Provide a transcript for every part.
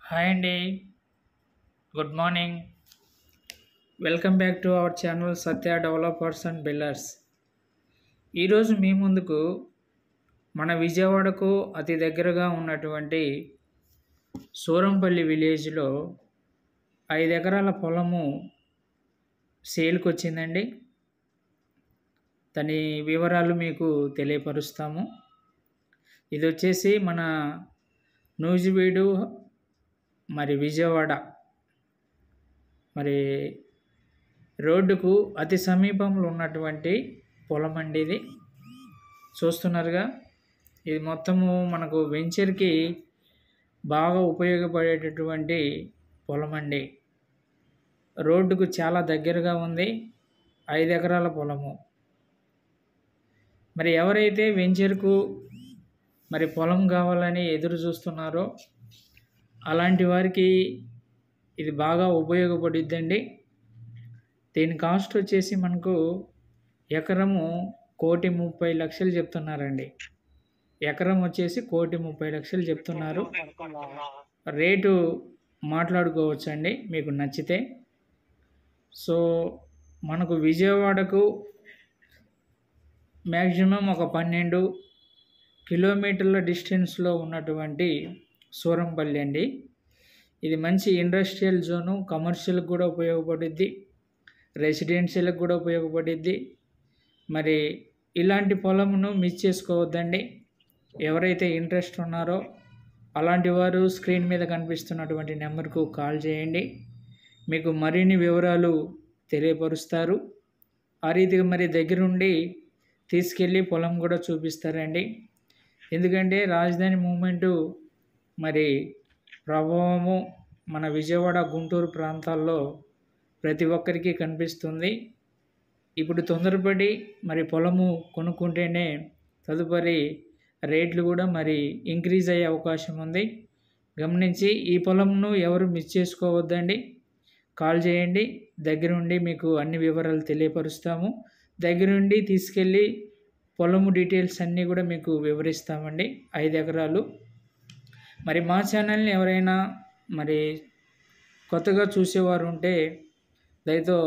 Hi అండి. Good morning. Welcome back to our channel Satya developers and builders. ఈరోజు మీ ముందుకు మన విజయవాడకు అతి దగ్గరగా ఉన్నటువంటి సూరంపల్లి విలేజ్లో 5 ఎకరాల పొలము సేల్కి వచ్చిందండి. దాని వివరాలు మీకు తెలియపరుస్తాము. ఇది వచ్చేసి మన నూజివీడు మరి విజయవాడ మరి రోడ్డుకు అతి సమీపంలో ఉన్నటువంటి పొలం అండి. ఇది చూస్తున్నారుగా, ఇది మొత్తము మనకు వెంచర్కి బాగా ఉపయోగపడేటటువంటి పొలం అండి. రోడ్డుకు చాలా దగ్గరగా ఉంది. 5 ఎకరాల పొలము. మరి ఎవరైతే వెంచర్కు మరి పొలం కావాలని ఎదురు చూస్తున్నారో అలాంటి వారికి ఇది బాగా ఉపయోగపడుద్దండి. దీని కాస్ట్ వచ్చేసి మనకు ఎకరము 1,30,00,000 చెప్తున్నారండి. ఎకరం వచ్చేసి 1,30,00,000 చెప్తున్నారు. రేటు మాట్లాడుకోవచ్చండి మీకు నచ్చితే. సో మనకు విజయవాడకు మ్యాక్సిమం ఒక 12 కిలోమీటర్ల డిస్టెన్స్లో ఉన్నటువంటి సూరంపల్లి అండి. ఇది మంచి ఇండస్ట్రియల్ జోను, కమర్షియల్కి కూడా ఉపయోగపడుద్ది, రెసిడెన్షియల్కి కూడా ఉపయోగపడుద్ది. మరి ఇలాంటి పొలమును మిస్ చేసుకోవద్దండి. ఎవరైతే ఇంట్రెస్ట్ ఉన్నారో అలాంటి వారు స్క్రీన్ మీద కనిపిస్తున్నటువంటి నెంబర్కు కాల్ చేయండి. మీకు మరిన్ని వివరాలు తెలియపరుస్తారు. ఆ రీతిగా మరి దగ్గరుండి తీసుకెళ్ళి పొలం కూడా చూపిస్తారండి. ఎందుకంటే రాజధాని మూవ్మెంటు మరి ప్రభావము మన విజయవాడ, గుంటూరు ప్రాంతాల్లో ప్రతి ఒక్కరికి కనిపిస్తుంది. ఇప్పుడు తొందరపడి మరి పొలము కొనుక్కుంటేనే తదుపరి రేట్లు కూడా మరి ఇంక్రీజ్ అయ్యే అవకాశం ఉంది. గమనించి ఈ పొలంను ఎవరు మిస్ చేసుకోవద్దండి. కాల్ చేయండి. దగ్గరుండి మీకు అన్ని వివరాలు తెలియపరుస్తాము. దగ్గరుండి తీసుకెళ్ళి పొలము డీటెయిల్స్ అన్నీ కూడా మీకు వివరిస్తామండి. 5 ఎకరాలు. మరి మా ఛానల్ని ఎవరైనా మరి కొత్తగా చూసేవారు ఉంటే దయతో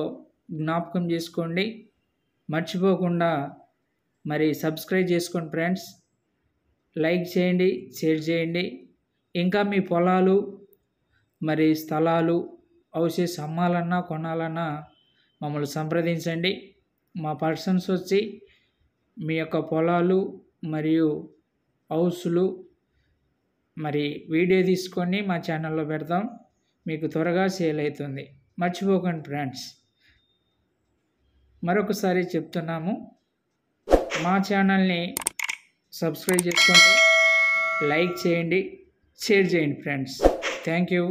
జ్ఞాపకం చేసుకోండి. మర్చిపోకుండా మరి సబ్స్క్రైబ్ చేసుకోండి ఫ్రెండ్స్. లైక్ చేయండి, షేర్ చేయండి. ఇంకా మీ పొలాలు మరి స్థలాలు హౌసెస్ అమ్మాలన్నా కొనాలన్నా మమ్మల్ని సంప్రదించండి. మా పర్సన్స్ వచ్చి మీ యొక్క పొలాలు మరియు హౌస్లు మరి వీడియో తీసుకొని మా ఛానల్లో పెడతాం. మీకు త్వరగా సేల్ అవుతుంది. మర్చిపోకండి ఫ్రెండ్స్. మరొకసారి చెప్తున్నాము, మా ఛానల్ని సబ్స్క్రైబ్ చేసుకోండి, లైక్ చేయండి, షేర్ చేయండి ఫ్రెండ్స్. Thank you.